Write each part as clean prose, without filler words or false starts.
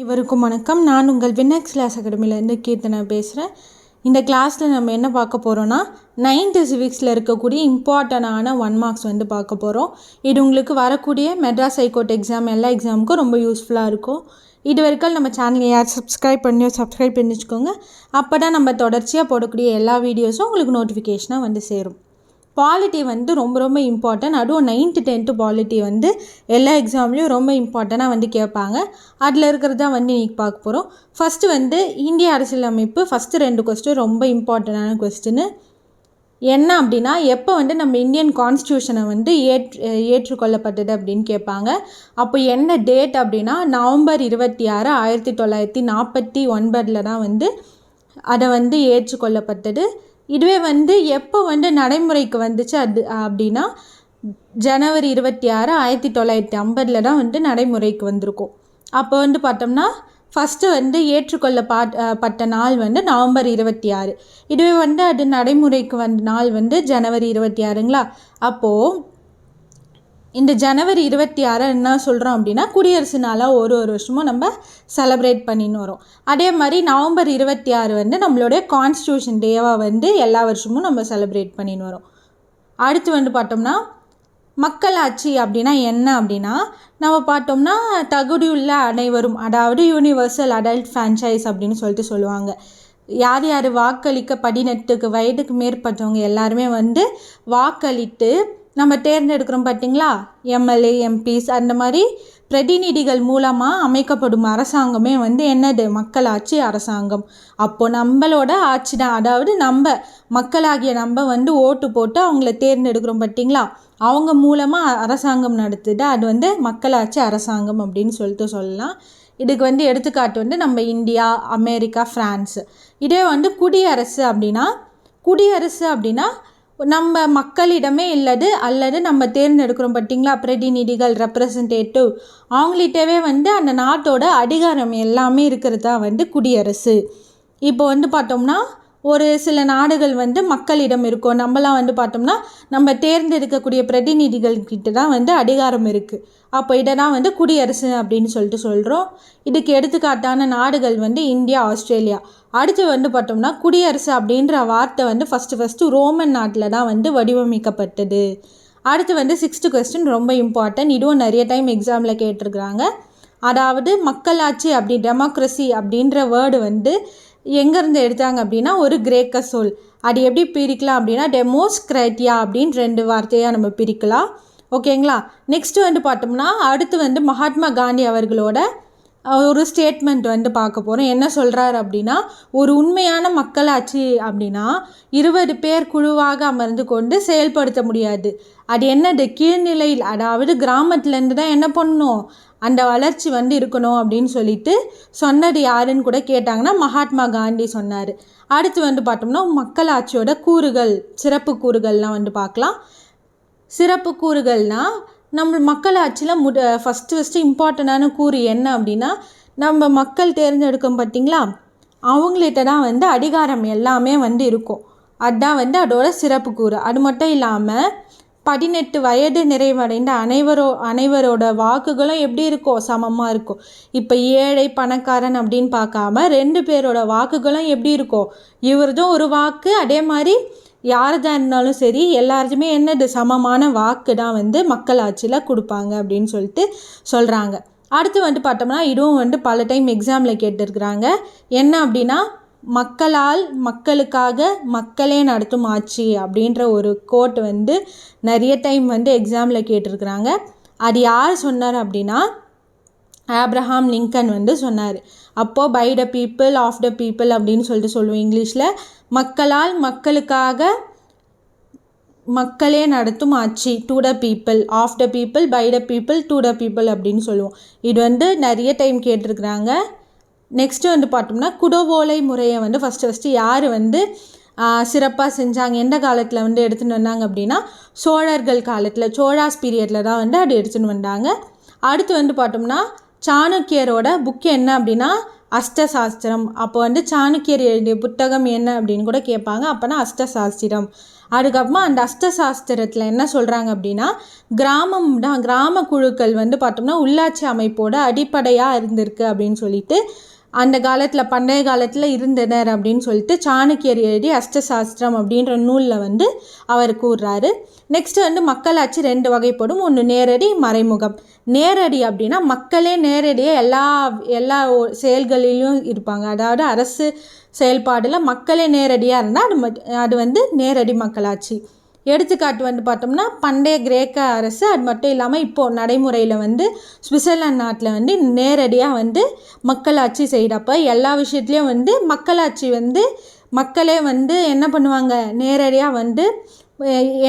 அனைவருக்கும் வணக்கம். நான் உங்கள் வின்னக்ஸ் கிளாஸ் அகாடமியிலேருந்து கீர்த்தனை பேசுகிறேன். இந்த கிளாஸில் நம்ம என்ன பார்க்க போகிறோன்னா 9th சிவிக்ஸில் இருக்கக்கூடிய இம்பார்ட்டண்டான 1 மார்க்ஸ் பார்க்க போகிறோம். இது உங்களுக்கு வரக்கூடிய மெட்ராஸ் ஹைகோர்ட் எக்ஸாம் எல்லா எக்ஸாமுக்கும் ரொம்ப யூஸ்ஃபுல்லாக இருக்கும். இது வரைக்கும் நம்ம சேனலை யார் சப்ஸ்கிரைப் பண்ணி வச்சுக்கோங்க. அப்போ தான் நம்ம தொடர்ச்சியாக போடக்கூடிய எல்லா வீடியோஸும் உங்களுக்கு நோட்டிஃபிகேஷனாக சேரும். பாலிட்டி ரொம்ப இம்பார்ட்டன்ட். அதுவும் 9th 10th பாலிட்டி எல்லா எக்ஸாம்லேயும் ரொம்ப இம்பார்ட்டண்ட்டாக கேட்பாங்க. அதில் இருக்கிறது தான் இன்றைக்கி பார்க்க போகிறோம். ஃபஸ்ட்டு இந்திய அரசியலமைப்பு ஃபஸ்ட்டு 2 கொஸ்டின் ரொம்ப இம்பார்ட்டண்டான கொஸ்டின். என்ன அப்படின்னா, எப்போ நம்ம இந்தியன் கான்ஸ்டியூஷனை ஏற்றுக்கொள்ளப்பட்டது அப்படின்னு கேட்பாங்க. அப்போ என்ன டேட் அப்படின்னா நவம்பர் 26, 1949 தான் அதை ஏற்றுக்கொள்ளப்பட்டது. இதுவே எப்போ நடைமுறைக்கு வந்துச்சு அப்படின்னா ஜனவரி 26, 1950 தான் நடைமுறைக்கு வந்திருக்கும். அப்போ பார்த்தோம்னா ஃபஸ்ட்டு ஏற்றுக்கொள்ளப்பட்ட நாள் நவம்பர் 26. இதுவே அது நடைமுறைக்கு வந்த நாள் ஜனவரி 26ங்களா. அப்போது இந்த ஜனவரி 26 என்ன சொல்கிறோம் அப்படின்னா குடியரசு நாளாக ஒரு வருஷமும் நம்ம செலப்ரேட் பண்ணின்னு வரோம். அதே மாதிரி நவம்பர் 26 நம்மளுடைய கான்ஸ்டியூஷன் டேவாக எல்லா வருஷமும் நம்ம செலப்ரேட் பண்ணின்னு வரோம். அடுத்து பார்த்தோம்னா மக்களாட்சி அப்படின்னா என்ன அப்படின்னா, நம்ம பார்த்தோம்னா தகுதியுள்ள அனைவரும், அதாவது யூனிவர்சல் அடல்ட் ஃப்ரான்ச்சைஸ் அப்படின்னு சொல்லுவாங்க. யார் யார் வாக்களிக்க 18 வயதுக்கு மேற்பட்டவங்க எல்லாருமே வாக்களித்து நம்ம தேர்ந்தெடுக்கிறோம் பார்த்திங்களா, எம்எல்ஏ எம்பிஸ் அந்த மாதிரி பிரதிநிதிகள் மூலமாக அமைக்கப்படும் அரசாங்கமே என்னது மக்களாட்சி அரசாங்கம். அப்போது நம்மளோட ஆட்சி தான், அதாவது நம்ம மக்களாகிய நம்ம ஓட்டு போட்டு அவங்கள தேர்ந்தெடுக்கிறோம் பார்த்திங்களா, அவங்க மூலமாக அரசாங்கம் நடத்துது. அது மக்களாட்சி அரசாங்கம் அப்படின்னு சொல்லலாம். இதுக்கு எடுத்துக்காட்டு நம்ம இந்தியா, அமெரிக்கா, ஃப்ரான்ஸ். இதே குடியரசு அப்படின்னா நம்ம மக்களிடமே அல்லது நம்ம தேர்ந்தெடுக்கிறோம் பார்த்திங்களா பிரதிநிதிகள், ரெப்ரசன்டேட்டிவ், அவங்கள்ட்டவே அந்த நாட்டோட அதிகாரம் எல்லாமே இருக்கிறது தான் குடியரசு. இப்போ பார்த்தோம்னா ஒரு சில நாடுகள் மக்களிடம் இருக்கும். நம்மளாம் பார்த்தோம்னா நம்ம தேர்ந்தெடுக்கக்கூடிய பிரதிநிதிகள் கிட்ட தான் அதிகாரம் இருக்குது. அப்போ இதை தான் குடியரசு அப்படின்னு சொல்கிறோம். இதுக்கு எடுத்துக்காட்டான நாடுகள் இந்தியா, ஆஸ்திரேலியா. அடுத்து பார்த்தோம்னா குடியரசு அப்படின்ற வார்த்தை ஃபஸ்ட்டு ரோமன் நாட்டில் தான் வடிவமைக்கப்பட்டது. அடுத்து 6th கொஸ்டின் ரொம்ப இம்பார்ட்டன்ட். இதுவும் நிறைய டைம் எக்ஸாமில் கேட்டிருக்கிறாங்க. அதாவது மக்களாட்சி டெமோக்ரஸி அப்படின்ற வேர்டு எங்கேருந்து எடுத்தாங்க அப்படின்னா ஒரு கிரேக்க சொல். அது எப்படி பிரிக்கலாம் அப்படின்னா டெமோஸ்கிராட்டியா அப்படின்னு 2 வார்த்தையாக நம்ம பிரிக்கலாம். ஓகேங்களா. நெக்ஸ்ட்டு பார்த்தோம்னா அடுத்து மகாத்மா காந்தி அவர்களோட ஒரு ஸ்டேட்மெண்ட் பார்க்க போகிறோம். என்ன சொல்கிறார் அப்படின்னா, ஒரு உண்மையான மக்களாட்சி அப்படின்னா 20 பேர் குழுவாக அமர்ந்து கொண்டு செயல்படுத்த முடியாது. அது என்னது கீழ்நிலையில், அதாவது கிராமத்துலேருந்து தான் என்ன பண்ணணும், அந்த வளர்ச்சி இருக்கணும் அப்படின்னு சொல்லிட்டு சொன்னது யாருன்னு கூட கேட்டாங்கன்னா மகாத்மா காந்தி சொன்னார். அடுத்து பார்த்தோம்னா மக்களாட்சியோட கூறுகள், சிறப்பு கூறுகள்லாம் பார்க்கலாம். சிறப்பு கூறுகள்னால் நம்ம மக்களாட்சியில் ஃபஸ்ட்டு இம்பார்ட்டண்டான கூறு என்ன அப்படின்னா, நம்ம மக்கள் தேர்ந்தெடுக்கும் பார்த்திங்களா, அவங்கள்ட்ட தான் அதிகாரம் எல்லாமே இருக்கும். அதுதான் அதோட சிறப்பு கூறு. அது மட்டும் இல்லாமல் 18 வயது நிறைவடைந்த அனைவரோட வாக்குகளும் எப்படி இருக்கும், சமமாக இருக்கும். இப்போ ஏழை பணக்காரன் அப்படின்னு பார்க்காம 2 பேரோட வாக்குகளும் எப்படி இருக்கும், இவரதும் ஒரு வாக்கு, அதே மாதிரி யார்தான் இருந்தாலும் சரி எல்லாருக்குமே என்னது சமமான வாக்கு தான் மக்களாட்சியில் கொடுப்பாங்க அப்படின்னு சொல்கிறாங்க. அடுத்து பார்த்தோம்னா இதுவும் பல டைம் எக்ஸாமில் கேட்டிருக்கிறாங்க. என்ன அப்படின்னா மக்களால் மக்களுக்காக மக்களே நடத்தும் ஆட்சி அப்படின்ற ஒரு கோட் நிறைய டைம் எக்ஸாமில் கேட்டிருக்கிறாங்க. அது யார் சொன்னார் அப்படின்னா ஆப்ரஹாம் லிங்கன் சொன்னார். அப்போது by the people, of the people அப்படின்னு சொல்லுவோம் இங்கிலீஷில். மக்களால் மக்களுக்காக மக்களே நடத்தும் ஆட்சி, to the people, of the people, by the people, to the people அப்படின்னு சொல்லுவோம். இது நிறைய டைம் கேட்டிருக்கிறாங்க. நெக்ஸ்ட்டு பார்த்தோம்னா குடவோலை முறையை ஃபஸ்ட்டு யார் சிறப்பாக செஞ்சாங்க, எந்த காலத்தில் எடுத்துகிட்டு வந்தாங்க அப்படின்னா சோழர்கள் காலத்தில், சோழாஸ் பீரியடில் தான் அது எடுத்துகிட்டு வந்தாங்க. அடுத்து பார்த்தோம்னா சாணக்கியரோட புக்கு என்ன அப்படின்னா அஷ்டசாஸ்திரம். அப்போ வந்து சாணக்கியர் எழுதிய புத்தகம் என்ன அப்படின்னு கூட கேட்பாங்க. அப்போனா அஷ்டசாஸ்திரம். அதுக்கப்புறமா அந்த அஷ்டசாஸ்திரத்தில் என்ன சொல்கிறாங்க அப்படின்னா, கிராம குழுக்கள் வந்து பார்த்தோம்னா உள்ளாட்சி அமைப்போட அடிப்படையாக இருந்திருக்கு அப்படின்னு சொல்லிட்டு அந்த காலத்தில் பண்டைய காலத்தில் இருந்தனர் அப்படின்னு சொல்லிட்டு சாணக்கியர் எழுதி அஷ்டசாஸ்திரம் அப்படின்ற நூலில் வந்து அவர் கூறுறாரு. நெக்ஸ்ட்டு வந்து மக்களாட்சி 2 வகைப்படும். ஒன்று நேரடி, மறைமுகம். நேரடி அப்படின்னா மக்களே நேரடியாக எல்லா செயல்களிலும் இருப்பாங்க. அதாவது அரசு செயல்பாடில் மக்களே நேரடியாக இருந்தால் அது வந்து நேரடி மக்களாட்சி. எடுத்துக்காட்டு வந்து பார்த்தோம்னா பண்டைய கிரேக்க அரசு, அது மட்டும் இல்லாமல் இப்போது நடைமுறையில் வந்து சுவிட்சர்லாந்து நாட்டில் வந்து நேரடியாக வந்து மக்களாட்சி செய்கிறப்ப எல்லா விஷயத்துலேயும் வந்து மக்களாட்சி வந்து மக்களே வந்து என்ன பண்ணுவாங்க, நேரடியாக வந்து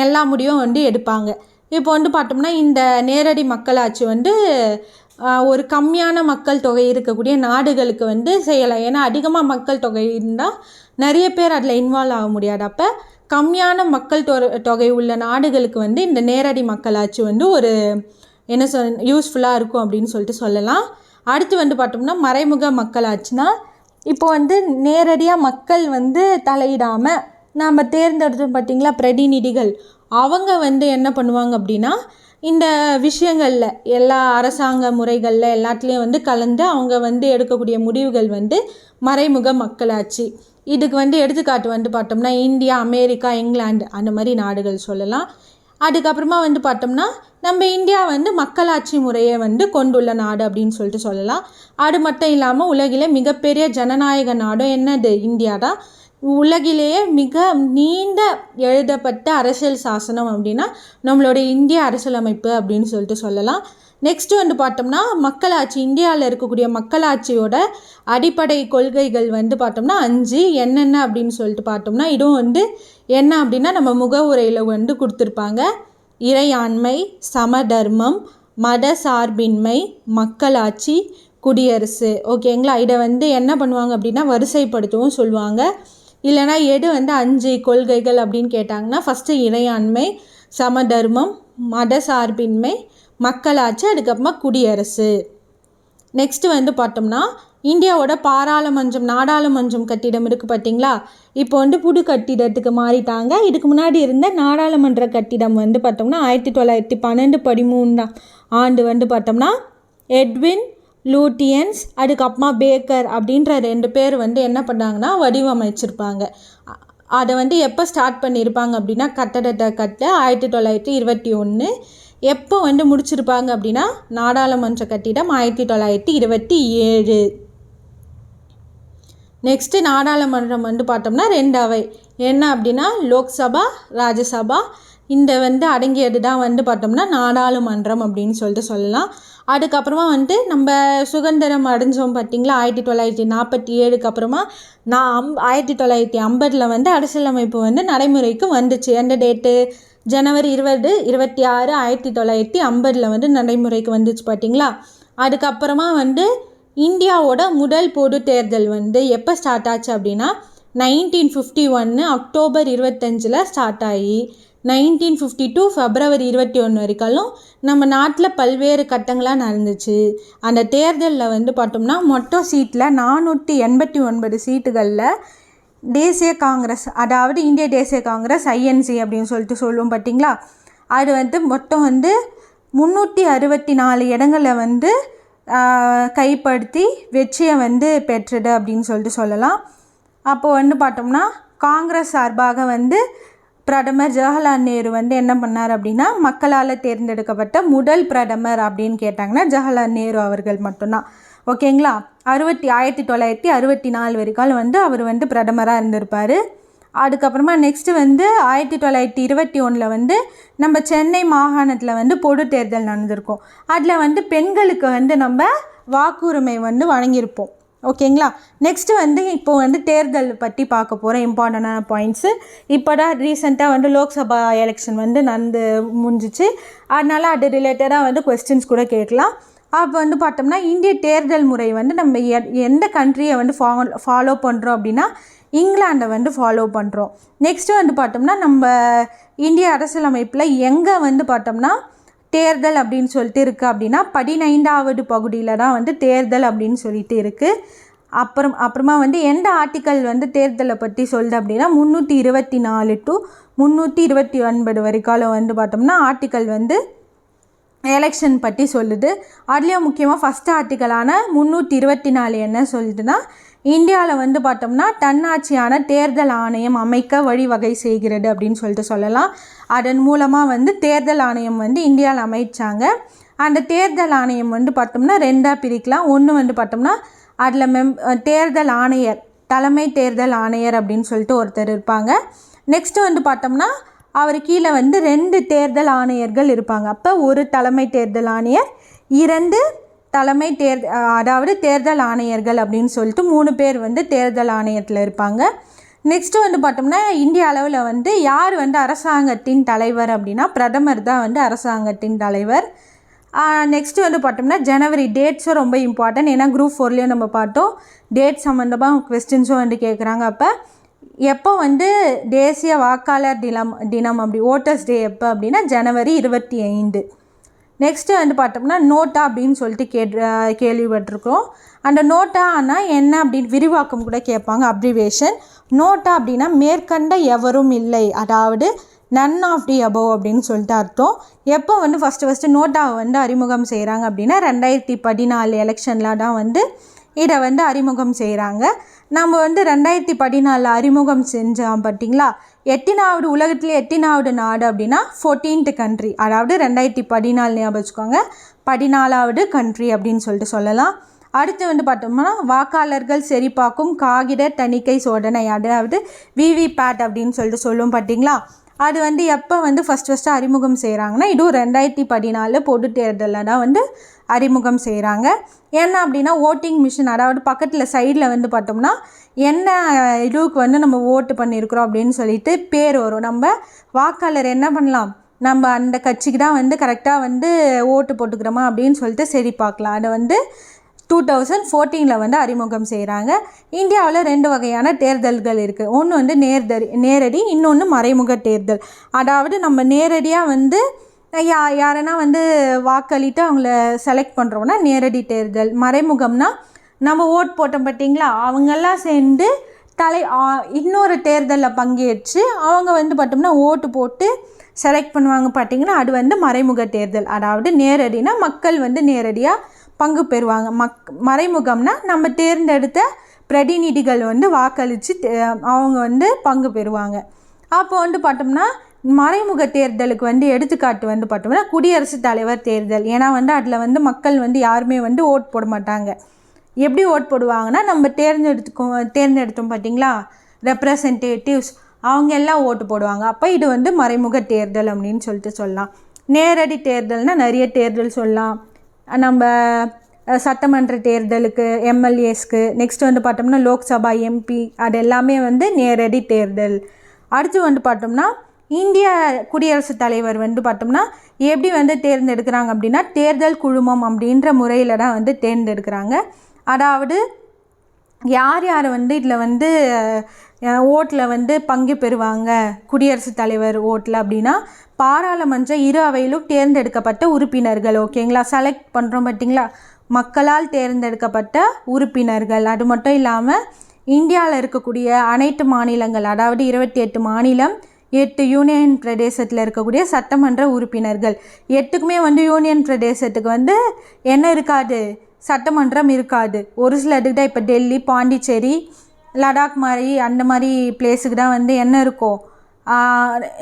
எல்லா முடிவும் வந்து எடுப்பாங்க. இப்போ வந்து பார்த்தோம்னா இந்த நேரடி மக்களாட்சி வந்து ஒரு கம்மியான மக்கள் தொகை இருக்கக்கூடிய நாடுகளுக்கு வந்து செய்யலாம். ஏன்னா அதிகமாக மக்கள் தொகை இருந்தால் நிறைய பேர் அதில் இன்வால்வ் ஆக முடியாது. அப்போ கம்மியான மக்கள் தொகை உள்ள நாடுகளுக்கு வந்து இந்த நேரடி மக்களாட்சி வந்து ஒரு யூஸ்ஃபுல்லாக இருக்கும் அப்படின்னு சொல்லிட்டு சொல்லலாம். அடுத்து வந்து பார்த்தோம்னா மறைமுக மக்களாட்சினா, இப்போ வந்து நேரடியாக மக்கள் வந்து தலையிடாமல் நாம் தேர்ந்தெடுத்தோம் பார்த்திங்களா பிரதிநிதிகள், அவங்க வந்து என்ன பண்ணுவாங்க அப்படின்னா இந்த விஷயங்களில் எல்லா அரசாங்க முறைகளில் எல்லாத்துலேயும் வந்து கலந்து அவங்க வந்து எடுக்கக்கூடிய முடிவுகள் வந்து மறைமுக மக்களாட்சி. இதுக்கு வந்து எடுத்துக்காட்டு வந்து பார்த்தோம்னா இந்தியா, அமெரிக்கா, இங்கிலாந்து அந்த மாதிரி நாடுகள் சொல்லலாம். அதுக்கப்புறமா வந்து பார்த்தோம்னா நம்ம இந்தியா வந்து மக்களாட்சி முறையை வந்து கொண்டுள்ள நாடு அப்படின்னு சொல்லிட்டு சொல்லலாம். அது மட்டும் இல்லாமல் உலகிலே மிகப்பெரிய ஜனநாயக நாடும் என்னது, இந்தியா தான். உலகிலேயே மிக நீண்ட எழுதப்பட்ட அரசியல் சாசனம் அப்படின்னா நம்மளுடைய இந்திய அரசியலமைப்பு அப்படின்னு சொல்லிட்டு சொல்லலாம். நெக்ஸ்ட்டு வந்து பார்த்தோம்னா மக்களாட்சி. இந்தியாவில் இருக்கக்கூடிய மக்களாட்சியோட அடிப்படை கொள்கைகள் வந்து பார்த்தோம்னா 5 என்னென்ன அப்படின்னு சொல்லிட்டு பார்த்தோம்னா, இதுவும் வந்து என்ன அப்படின்னா நம்ம முகவுரையில் வந்து கொடுத்துருப்பாங்க. இறையாண்மை, சமதர்மம், மத சார்பின்மை, மக்களாட்சி, குடியரசு. ஓகேங்களா? இதை வந்து என்ன பண்ணுவாங்க அப்படின்னா வரிசைப்படுத்தவும் சொல்லுவாங்க. இல்லைனா எது வந்து 5 கொள்கைகள் அப்படின்னு கேட்டாங்கன்னா ஃபஸ்ட்டு இறையாண்மை, சமதர்மம், மத சார்பின்மை, மக்களாட்சி, அதுக்கப்புறமா குடியரசு. நெக்ஸ்ட்டு வந்து பார்த்தோம்னா இந்தியாவோட நாடாளுமன்றம் கட்டிடம் இருக்குது பார்த்தீங்களா. இப்போ வந்து புது கட்டிடத்துக்கு மாறிட்டாங்க. இதுக்கு முன்னாடி இருந்த நாடாளுமன்ற கட்டிடம் வந்து பார்த்தோம்னா 1912-13 ஆண்டு வந்து பார்த்தோம்னா எட்வின் லூட்டியன்ஸ் அதுக்கப்புறமா பேக்கர் அப்படின்ற 2 பேர் வந்து என்ன பண்ணாங்கன்னா வடிவமைச்சிருப்பாங்க. அதை வந்து எப்போ ஸ்டார்ட் பண்ணியிருப்பாங்க அப்படின்னா கட்டடத்தை 1921. எப்போ வந்து முடிச்சிருப்பாங்க அப்படின்னா நாடாளுமன்ற கட்டிடம் 1927. நெக்ஸ்ட்டு நாடாளுமன்றம் வந்து பார்த்தோம்னா 2 அவை என்ன அப்படின்னா லோக்சபா, ராஜ்யசபா. இந்த வந்து அடங்கியது தான் வந்து பார்த்தோம்னா நாடாளுமன்றம் அப்படின்னு சொல்லிட்டு சொல்லலாம். அதுக்கப்புறமா வந்து நம்ம சுதந்திரம் அடைஞ்சோம் பார்த்திங்களா 1947 அப்புறமா 1950 வந்து அரசியலமைப்பு வந்து நடைமுறைக்கு வந்துச்சு. எந்த டேட்டு, ஜனவரி 26, 1950 வந்து நடைமுறைக்கு வந்துச்சு பார்த்திங்களா. அதுக்கப்புறமா வந்து இந்தியாவோட முதல் பொது தேர்தல் வந்து எப்போ ஸ்டார்ட் ஆச்சு அப்படின்னா 1951 அக்டோபர் 25 ஸ்டார்ட் ஆகி 1952 February 21 வரைக்கும் நம்ம நாட்டில் பல்வேறு கட்டங்களாக நடந்துச்சு. அந்த தேர்தலில் வந்து பார்த்தோம்னா மொத்தம் சீட்டில் 489 சீட்டுகளில் தேசிய காங்கிரஸ், அதாவது இந்திய தேசிய காங்கிரஸ் INC அப்படின்னு சொல்லிட்டு சொல்லுவோம் பார்த்திங்களா, அது வந்து மொத்தம் வந்து 364 இடங்களில் வந்து கைப்படுத்தி வெற்றியை வந்து பெற்றது அப்படின்னு சொல்லிட்டு சொல்லலாம். அப்போது வந்து பார்த்தோம்னா காங்கிரஸ் சார்பாக வந்து பிரதமர் ஜவஹர்லால் நேரு வந்து என்ன பண்ணார் அப்படின்னா மக்களால் தேர்ந்தெடுக்கப்பட்ட முதல் பிரதமர் அப்படின்னு கேட்டாங்கன்னா ஜவஹர்லால் நேரு அவர்கள் மட்டும்தான். ஓகேங்களா? 1964 வரைக்கும் வந்து அவர் வந்து பிரதமராக இருந்திருப்பார். அதுக்கப்புறமா நெக்ஸ்ட்டு வந்து 1921 வந்து நம்ம சென்னை மாகாணத்தில் வந்து பொது தேர்தல் நடந்திருக்கும். அதில் வந்து பெண்களுக்கு வந்து நம்ம வாக்குரிமை வந்து வழங்கியிருப்போம். ஓகேங்களா? நெக்ஸ்ட்டு வந்து இப்போது வந்து தேர்தல் பற்றி பார்க்க போகிறேன். இம்பார்ட்டண்டான பாயிண்ட்ஸு. இப்போ தான் ரீசெண்டாக வந்து லோக்சபா எலெக்ஷன் வந்து முடிஞ்சிச்சு. அதனால் அது ரிலேட்டடாக வந்து கொஸ்டின்ஸ் கூட கேட்கலாம். அப்போ வந்து பார்த்தோம்னா இந்திய தேர்தல் முறை வந்து நம்ம எந்த கண்ட்ரியை வந்து ஃபாலோ பண்ணுறோம் அப்படின்னா இங்கிலாண்டை வந்து ஃபாலோ பண்ணுறோம். நெக்ஸ்ட்டு வந்து பார்த்தோம்னா நம்ம இந்திய அரசியலமைப்பில் எங்கே வந்து பார்த்தோம்னா தேர்தல் அப்படின்னு சொல்லிட்டு இருக்குது அப்படின்னா 15வது பகுதியில் தான் வந்து தேர்தல் அப்படின்னு சொல்லிட்டு இருக்குது. அப்புறமா வந்து எந்த ஆர்டிக்கல் வந்து தேர்தலை பற்றி சொல்லுது அப்படின்னா 324 to 329 வரைக்காலம் வந்து பார்த்தோம்னா ஆர்டிக்கல் வந்து எலெக்ஷன் பற்றி சொல்லுது. அதுலேயும் முக்கியமாக ஃபஸ்ட் ஆர்டிக்கலான 324 என்ன சொல்லுதுன்னா, இந்தியாவில் வந்து பார்த்தோம்னா தன்னாட்சியான தேர்தல் ஆணையம் அமைக்க வழிவகை செய்கிறது அப்படின்னு சொல்லிட்டு சொல்லலாம். அதன் மூலமாக வந்து தேர்தல் ஆணையம் வந்து இந்தியாவில் அமைச்சாங்க. அந்த தேர்தல் ஆணையம் வந்து பார்த்தோம்னா 2ஆக பிரிக்கலாம். ஒன்று வந்து பார்த்தோம்னா அதில் தேர்தல் ஆணையர், தலைமை தேர்தல் ஆணையர் அப்படின்னு சொல்லிட்டு ஒருத்தர் இருப்பாங்க. நெக்ஸ்ட்டு வந்து பார்த்தோம்னா அவர் கீழே வந்து 2 தேர்தல் ஆணையர்கள் இருப்பாங்க. அப்போ ஒரு தலைமை தேர்தல் ஆணையர், 2 தலைமை அதாவது தேர்தல் ஆணையர்கள் அப்படின்னு சொல்லிட்டு 3 பேர் வந்து தேர்தல் ஆணையத்தில் இருப்பாங்க. நெக்ஸ்ட்டு வந்து பார்த்தோம்னா இந்திய அளவில் வந்து யார் வந்து அரசாங்கத்தின் தலைவர் அப்படின்னா பிரதமர் தான் வந்து அரசாங்கத்தின் தலைவர். நெக்ஸ்ட்டு வந்து பார்த்தோம்னா ஜனவரி டேட்ஸும் ரொம்ப இம்பார்ட்டன்ட். ஏன்னா குரூப் 4லேயும் நம்ம பார்த்தோம் டேட் சம்மந்தமாக கொஸ்டின்ஸும் வந்து கேட்குறாங்க. அப்போ எப்போ வந்து தேசிய வாக்காளர் தினம் அப்படி ஓட்டர்ஸ் டே எப்போ அப்படின்னா ஜனவரி 25. நெக்ஸ்ட்டு வந்து பார்த்தோம்னா நோட்டா அப்படின்னு சொல்லிட்டு கேள்விப்பட்டிருக்கோம். அந்த நோட்டானா என்ன அப்படின்னு விரிவாக்கம் கூட கேட்பாங்க, அப்ரிவேஷன். நோட்டா அப்படின்னா மேற்கண்ட எவரும் இல்லை, அதாவது நன் ஆஃப் தி அபவ் அப்படின்னு சொல்லிட்டு அர்த்தம். எப்போ வந்து ஃபஸ்ட்டு நோட்டாவை வந்து அறிமுகம் செய்கிறாங்க அப்படின்னா 2014 எலெக்ஷனில் தான் வந்து இதை வந்து அறிமுகம் செய்கிறாங்க. நம்ம வந்து 2014 அறிமுகம் செஞ்சோம் பார்த்திங்களா, 8வது உலகத்திலே 8வது நாடு அப்படின்னா 14th கண்ட்ரி, அதாவது 2014 ஞாபகம் வச்சுக்கோங்க, 14வது கண்ட்ரி அப்படின்னு சொல்லிட்டு சொல்லலாம். அடுத்து வந்து பார்த்தோம்னா வாக்காளர்கள் சரிபார்க்கும் காகித தணிக்கை சோதனை, அதாவது விவிபேட் அப்படின்னு சொல்லிட்டு சொல்லுவோம் பார்த்திங்களா. அது வந்து எப்போ வந்து ஃபஸ்ட்டு அறிமுகம் செய்கிறாங்கன்னா இதுவும் 2014 பொது தேர்தலில் தான் வந்து அறிமுகம் செய்கிறாங்க. என்ன அப்படின்னா ஓட்டிங் மிஷின், அதாவது பக்கத்தில் சைடில் வந்து பார்த்தோம்னா என்ன இதுக்கு வந்து நம்ம ஓட்டு பண்ணியிருக்கிறோம் அப்படின்னு சொல்லிட்டு பேர் வரும். நம்ம வாக்காளர் என்ன பண்ணலாம், நம்ம அந்த கட்சிக்கு தான் வந்து கரெக்டாக வந்து ஓட்டு போட்டுக்கிறோமா அப்படின்னு சொல்லிட்டு சரி பார்க்கலாம். அதை வந்து 2014 வந்து அறிமுகம் செய்கிறாங்க. இந்தியாவில் 2 வகையான தேர்தல்கள் இருக்குது. ஒன்று வந்து நேரடி, இன்னொன்று மறைமுக தேர்தல். அதாவது நம்ம நேரடியாக வந்து யாரைனா வந்து வாக்களித்து அவங்கள செலக்ட் பண்ணுறோன்னா நேரடி தேர்தல். மறைமுகம்னா நம்ம ஓட் போட்டோம் பார்த்திங்களா, அவங்கெல்லாம் சேர்ந்து இன்னொரு தேர்தலில் பங்கேற்று அவங்க வந்து பார்த்தோம்னா ஓட்டு போட்டு செலக்ட் பண்ணுவாங்க பார்த்திங்கன்னா, அது வந்து மறைமுக தேர்தல். அதாவது நேரடினா மக்கள் வந்து நேரடியாக பங்கு பெறுவாங்க. மறைமுகம்னா நம்ம தேர்ந்தெடுத்த பிரதிநிதிகள் வந்து வாக்களித்து அவங்க வந்து பங்கு பெறுவாங்க. அப்போ வந்து பார்த்தோம்னா மறைமுக தேர்தலுக்கு வந்து எடுத்துக்காட்டு வந்து பார்த்தோம்னா குடியரசுத் தலைவர் தேர்தல். ஏன்னா வந்து அதில் வந்து மக்கள் வந்து யாருமே வந்து ஓட் போட மாட்டாங்க. எப்படி ஓட் போடுவாங்கன்னா நம்ம தேர்ந்தெடுத்தோம் பார்த்திங்களா ரெப்ரசன்டேட்டிவ்ஸ், அவங்க எல்லாம் ஓட்டு போடுவாங்க. அப்போ இது வந்து மறைமுக தேர்தல் அப்படின்னு சொல்லிட்டு சொல்லலாம். நேரடி தேர்தல்னால் நிறைய தேர்தல் சொல்லலாம். நம்ம சட்டமன்ற தேர்தலுக்கு, எம்எல்ஏஸ்க்கு, நெக்ஸ்ட் வந்து பார்த்தோம்னா லோக்சபா எம்பி, அது எல்லாமே வந்து நேரடி தேர்தல். அடுத்து வந்து பார்த்தோம்னா இந்திய குடியரசுத் தலைவர் வந்து பார்த்தோம்னா எப்படி வந்து தேர்ந்தெடுக்கிறாங்க அப்படின்னா தேர்தல் குழுமம் அப்படின்ற முறையில் தான் வந்து தேர்ந்தெடுக்கிறாங்க. அதாவது யார் வந்து இதில் வந்து ஓட்டில் வந்து பங்கு பெறுவாங்க குடியரசுத் தலைவர் ஓட்டில் அப்படின்னா பாராளுமன்ற இரு அவையிலும் தேர்ந்தெடுக்கப்பட்ட உறுப்பினர்கள். ஓகேங்களா, செலக்ட் பண்ணுறோம் பார்த்திங்களா, மக்களால் தேர்ந்தெடுக்கப்பட்ட உறுப்பினர்கள். அது மட்டும் இல்லாமல் இந்தியாவில் இருக்கக்கூடிய அனைத்து மாநிலங்கள், அதாவது 28 மாநிலம், 8 யூனியன் பிரதேசத்தில் இருக்கக்கூடிய சட்டமன்ற உறுப்பினர்கள். 8க்குமே வந்து யூனியன் பிரதேசத்துக்கு வந்து என்ன இருக்காது, சட்டமன்றம் இருக்காது. ஒரு சில இதுக்கு தான், இப்போ டெல்லி, பாண்டிச்சேரி, லடாக் மாதிரி அந்த மாதிரி பிளேஸுக்கு தான் வந்து என்ன இருக்கும்,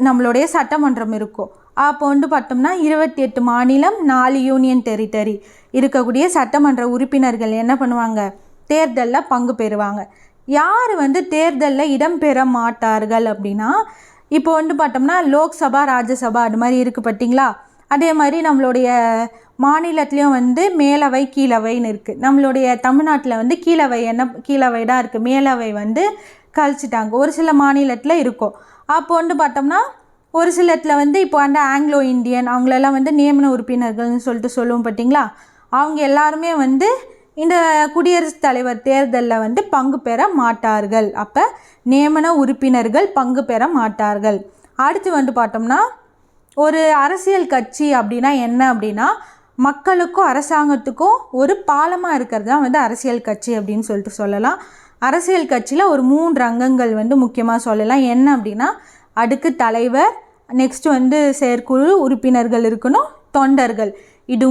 நம்மளுடைய சட்டமன்றம் இருக்கும். அப்போ வந்து பார்த்தோம்னா 28 மாநிலம், 4 யூனியன் டெரிட்டரி இருக்கக்கூடிய சட்டமன்ற உறுப்பினர்கள் என்ன பண்ணுவாங்க, தேர்தலில் பங்கு பெறுவாங்க. யார் வந்து தேர்தலில் இடம்பெற மாட்டார்கள் அப்படின்னா இப்போ வந்து பார்த்தோம்னா லோக்சபா, ராஜ்யசபா அது மாதிரி இருக்குது பார்த்திங்களா. அதே மாதிரி நம்மளுடைய மாநிலத்துலேயும் வந்து மேலவை கீழவைன்னு இருக்குது. நம்மளுடைய தமிழ்நாட்டில் வந்து கீழவை தான் இருக்குது, மேலவை வந்து கழிச்சிட்டாங்க. ஒரு சில மாநிலத்தில் இருக்கும். அப்போ வந்து பார்த்தோம்னா ஒரு சிலத்தில் வந்து இப்போ வந்து ஆங்கிலோ இந்தியன் அவங்களெல்லாம் வந்து நியமன உறுப்பினர்கள்னு சொல்லிட்டு சொல்லுவோம் பார்த்திங்களா. அவங்க எல்லாருமே வந்து இந்த குடியரசுத் தலைவர் தேர்தலில் வந்து பங்கு பெற மாட்டார்கள். அப்போ நியமன உறுப்பினர்கள் பங்கு பெற மாட்டார்கள். அடுத்து வந்து பார்த்தோம்னா ஒரு அரசியல் கட்சி அப்படின்னா என்ன அப்படின்னா மக்களுக்கும் அரசாங்கத்துக்கும் ஒரு பாலமாக இருக்கிறது தான் வந்து அரசியல் கட்சி அப்படின்னு சொல்லிட்டு சொல்லலாம். அரசியல் கட்சியில் ஒரு 3 அங்கங்கள் வந்து முக்கியமாக சொல்லலாம். என்ன அப்படின்னா, அடுக்கு தலைவர், நெக்ஸ்ட் வந்து செயற்குழு உறுப்பினர்கள் இருக்கணும், தொண்டர்கள். இது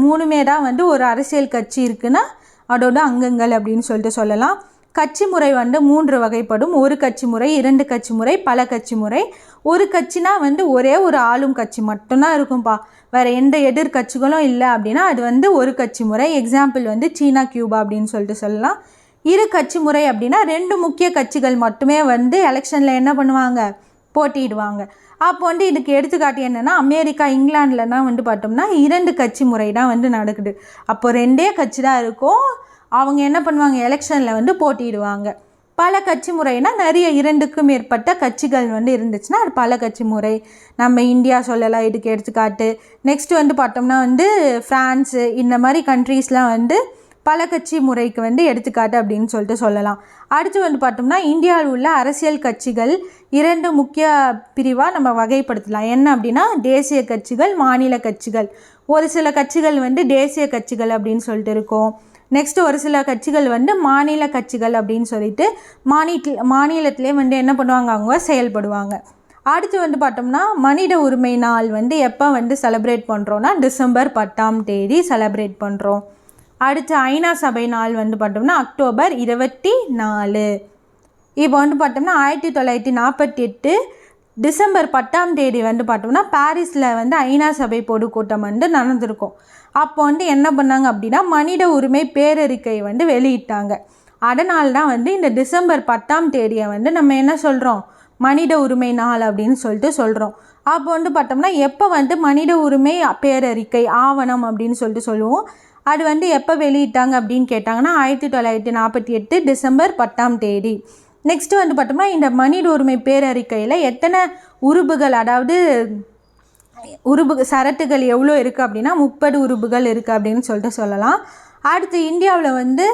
மூணுமே தான் வந்து ஒரு அரசியல் கட்சி இருக்குன்னா அதோட அங்கங்கள் அப்படின்னு சொல்லிட்டு சொல்லலாம். கட்சி முறை வந்து 3 வகைப்படும். ஒரு கட்சி முறை, 2 கட்சி முறை, பல கட்சி முறை. ஒரு கட்சினா வந்து ஒரே ஒரு ஆளும் கட்சி மட்டும்தான் இருக்கும்பா, வேறு எந்த எதிர்கட்சிகளும் இல்லை அப்படின்னா அது வந்து ஒரு கட்சி முறை. எக்ஸாம்பிள் வந்து சீனா, கியூபா அப்படின்னு சொல்லிட்டு சொல்லலாம். இரு கட்சி முறை அப்படின்னா 2 முக்கிய கட்சிகள் மட்டுமே வந்து எலெக்ஷனில் என்ன பண்ணுவாங்க, போட்டியிடுவாங்க. அப்போ வந்து இதுக்கு எடுத்துக்காட்டு என்னென்னா, அமெரிக்கா, இங்கிலாந்துலலாம் வந்து பார்த்தோம்னா 2 கட்சி முறை தான் வந்து நடக்குது. அப்போ 2 கட்சி தான் இருக்கும், அவங்க என்ன பண்ணுவாங்க, எலெக்ஷனில் வந்து போட்டியிடுவாங்க. பல கட்சி முறைனா நிறைய 2க்கும் மேற்பட்ட கட்சிகள் வந்து இருந்துச்சுன்னா அது பல கட்சி முறை. நம்ம இந்தியா சொல்லலாம் இதுக்கு எடுத்துக்காட்டு. நெக்ஸ்ட் வந்து பார்த்தோம்னா வந்து ஃப்ரான்ஸு, இந்த மாதிரி கண்ட்ரீஸ்லாம் வந்து பல கட்சி முறைக்கு வந்து எடுத்துக்காட்டு அப்படின்னு சொல்லிட்டு சொல்லலாம். அடுத்து வந்து பார்த்தோம்னா, இந்தியாவில் உள்ள அரசியல் கட்சிகள் 2 முக்கிய பிரிவாக நம்ம வகைப்படுத்தலாம். என்ன அப்படின்னா, தேசிய கட்சிகள், மாநில கட்சிகள். ஒரு சில கட்சிகள் வந்து தேசிய கட்சிகள் அப்படின்னு சொல்லிட்டு இருக்கும். நெக்ஸ்ட்டு ஒரு சில கட்சிகள் வந்து மாநில கட்சிகள் அப்படின்னு சொல்லிட்டு மாநிலத்திலே வந்து என்ன பண்ணுவாங்க, அவங்க செயல்படுவாங்க. அடுத்து வந்து பார்த்தோம்னா, மனித உரிமை நாள் வந்து எப்போ வந்து செலிப்ரேட் பண்ணுறோன்னா, டிசம்பர் 10ஆம் தேதி செலிப்ரேட் பண்ணுறோம். அடுத்து ஐநா சபை நாள் வந்து பார்த்தோம்னா அக்டோபர் 24. இப்போ வந்து பார்த்தோம்னா 1948 டிசம்பர் 10ஆம் தேதி வந்து பார்த்தோம்னா பாரிஸில் வந்து ஐநா சபை பொதுக்கூட்டம் வந்து நடந்திருக்கும். அப்போ வந்து என்ன பண்ணாங்க அப்படின்னா, மனித உரிமை பேரறிக்கை வந்து வெளியிட்டாங்க. அதனால தான் வந்து இந்த டிசம்பர் 10ஆம் தேதியை வந்து நம்ம என்ன சொல்கிறோம், மனித உரிமை நாள் அப்படின்னு சொல்லிட்டு சொல்கிறோம். அப்போ வந்து பார்த்தோம்னா எப்போ வந்து மனித உரிமை பேரறிக்கை ஆவணம் அப்படின்னு சொல்லிட்டு சொல்லுவோம். அது வந்து எப்போ வெளியிட்டாங்க அப்படின்னு கேட்டாங்கன்னா 1948 டிசம்பர் 10ஆம் தேதி. நெக்ஸ்ட்டு வந்து பார்த்தோம்னா, இந்த மனித உரிமை பேரறிக்கையில் எத்தனை உறுப்புகள், அதாவது சரத்துகள் எவ்வளோ இருக்குது அப்படின்னா 30 உறுப்புகள் இருக்குது அப்படின்னு சொல்லிட்டு சொல்லலாம். அடுத்து இந்தியாவில் வந்து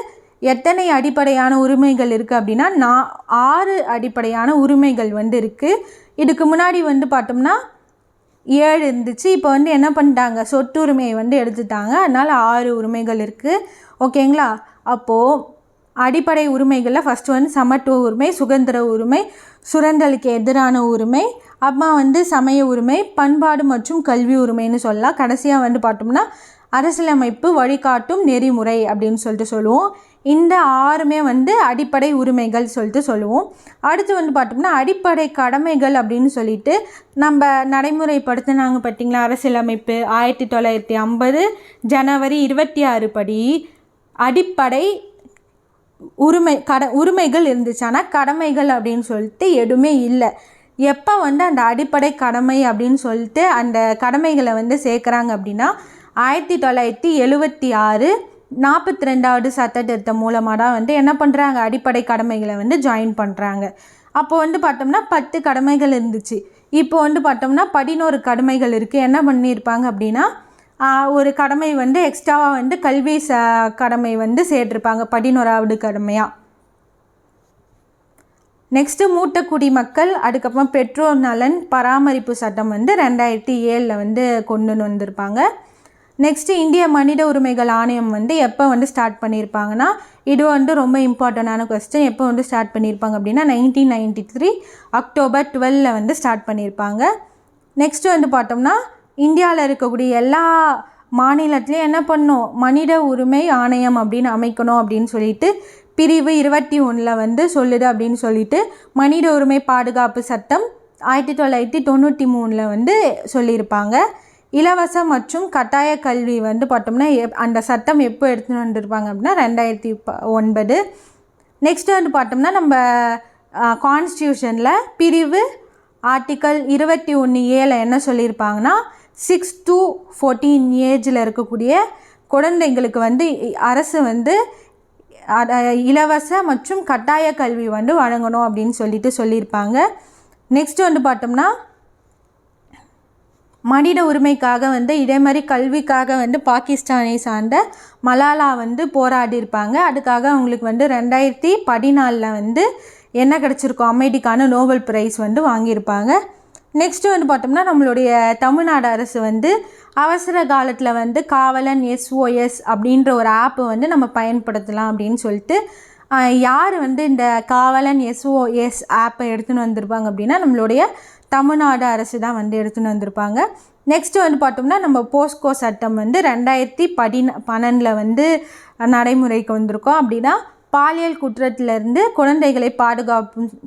எத்தனை அடிப்படையான உரிமைகள் இருக்குது அப்படின்னா 6 அடிப்படையான உரிமைகள் வந்து இருக்குது. இதுக்கு முன்னாடி வந்து பார்த்தோம்னா 7 இருந்துச்சு. இப்போ வந்து என்ன பண்ணிட்டாங்க, சொத்துரிமையை வந்து எடுத்துட்டாங்க. அதனால் 6 உரிமைகள் இருக்குது. ஓகேங்களா. அப்போது அடிப்படை உரிமைகளில் ஃபஸ்ட்டு வந்து சமத்துவ உரிமை, சுதந்திர உரிமை, சுரண்டலுக்கு எதிரான உரிமை, அப்புறமா வந்து சமய உரிமை, பண்பாடு மற்றும் கல்வி உரிமைன்னு சொல்லலாம். கடைசியாக வந்து பார்த்தோம்னா அரசியலமைப்பு வழிகாட்டும் நெறிமுறை அப்படின்னு சொல்லிட்டு சொல்லுவோம். இந்த 6மே வந்து அடிப்படை உரிமைகள் சொல்லிட்டு சொல்லுவோம். அடுத்து வந்து பார்த்தோம்னா அடிப்படை கடமைகள் அப்படின்னு சொல்லிட்டு நம்ம நடைமுறைப்படுத்தினாங்க பார்த்தீங்களா, அரசியலமைப்பு 1950 ஜனவரி 26 படி அடிப்படை உரிமைகள் இருந்துச்சு. ஆனால் கடமைகள் அப்படின்னு சொல்லிட்டு எதுவுமே இல்லை. எப்போ வந்து அந்த அடிப்படை கடமை அப்படின்னு சொல்லிட்டு அந்த கடமைகளை வந்து சேர்க்குறாங்க அப்படின்னா 1976 42வது சட்ட திருத்தம் மூலமாக தான் வந்து என்ன பண்ணுறாங்க, அடிப்படை கடமைகளை வந்து ஜாயின் பண்ணுறாங்க. அப்போ வந்து பார்த்தோம்னா 10 கடமைகள் இருந்துச்சு. இப்போ வந்து பார்த்தோம்னா 11 கடமைகள் இருக்குது. என்ன பண்ணியிருப்பாங்க அப்படின்னா, ஒரு கடமை வந்து எக்ஸ்ட்ராவாக வந்து கல்வி கடமை வந்து சேர்த்துருப்பாங்க 11வது கடமையாக. நெக்ஸ்ட்டு மூத்த குடிமக்கள், அதுக்கப்புறம் பெற்றோர் நலன் பராமரிப்பு சட்டம் வந்து 2007 வந்து கொண்டு வந்திருப்பாங்க. நெக்ஸ்ட்டு இந்திய மனித உரிமைகள் ஆணையம் வந்து எப்போ வந்து ஸ்டார்ட் பண்ணியிருப்பாங்கன்னா, இது வந்து ரொம்ப இம்பார்ட்டண்டான கொஸ்டின். எப்போ வந்து ஸ்டார்ட் பண்ணியிருப்பாங்க அப்படின்னா 1993 அக்டோபர் 12 வந்து ஸ்டார்ட் பண்ணியிருப்பாங்க. நெக்ஸ்ட்டு வந்து பார்த்தோம்னா, இந்தியாவில் இருக்கக்கூடிய எல்லா மாநிலத்துலேயும் என்ன பண்ணணும், மனித உரிமை ஆணையம் அப்படின்னு அமைக்கணும் அப்படின்னு சொல்லிட்டு பிரிவு 21 வந்து சொல்லுது அப்படின்னு சொல்லிட்டு மனித உரிமை பாதுகாப்பு சட்டம் 1993 வந்து சொல்லியிருப்பாங்க. இலவச மற்றும் கட்டாய கல்வி வந்து பார்த்தோம்னா அந்த சட்டம் எப்போ எடுத்துகிட்டு வந்திருப்பாங்க அப்படின்னா 2009. நெக்ஸ்ட்டு வந்து பார்த்தோம்னா நம்ம கான்ஸ்டியூஷனில் பிரிவு ஆர்டிக்கல் 21A என்ன சொல்லியிருப்பாங்கன்னா 6 to 14 ஏஜில் இருக்கக்கூடிய குழந்தைங்களுக்கு வந்து அரசு வந்து இலவச மற்றும் கட்டாய கல்வி வந்து வழங்கணும் அப்படின்னு சொல்லியிருப்பாங்க. நெக்ஸ்ட்டு வந்து பார்த்தோம்னா மனித உரிமைக்காக வந்து இதே மாதிரி கல்விக்காக வந்து பாகிஸ்தானை சார்ந்த மலாலா வந்து போராடியிருப்பாங்க. அதுக்காக அவங்களுக்கு வந்து 2014 வந்து என்ன கிடச்சிருக்கோம், அமைதிக்கான நோபல் பிரைஸ் வந்து வாங்கியிருப்பாங்க. நெக்ஸ்ட்டு வந்து பார்த்தோம்னா நம்மளுடைய தமிழ்நாடு அரசு வந்து அவசர காலத்தில் வந்து காவலன் SOS அப்படின்ற ஒரு ஆப்பு வந்து நம்ம பயன்படுத்தலாம் அப்படின்னு சொல்லிட்டு யார் வந்து இந்த காவலன் SOS ஆப்பை எடுத்துன்னு வந்திருப்பாங்க அப்படின்னா நம்மளுடைய தமிழ்நாடு அரசு தான் வந்து எடுத்துன்னு வந்திருப்பாங்க. நெக்ஸ்ட்டு வந்து பார்த்தோம்னா நம்ம போஸ்கோ சட்டம் வந்து 2012 வந்து நடைமுறைக்கு வந்திருக்கோம். அப்படின்னா பாலியல் குற்றத்திலிருந்து குழந்தைகளை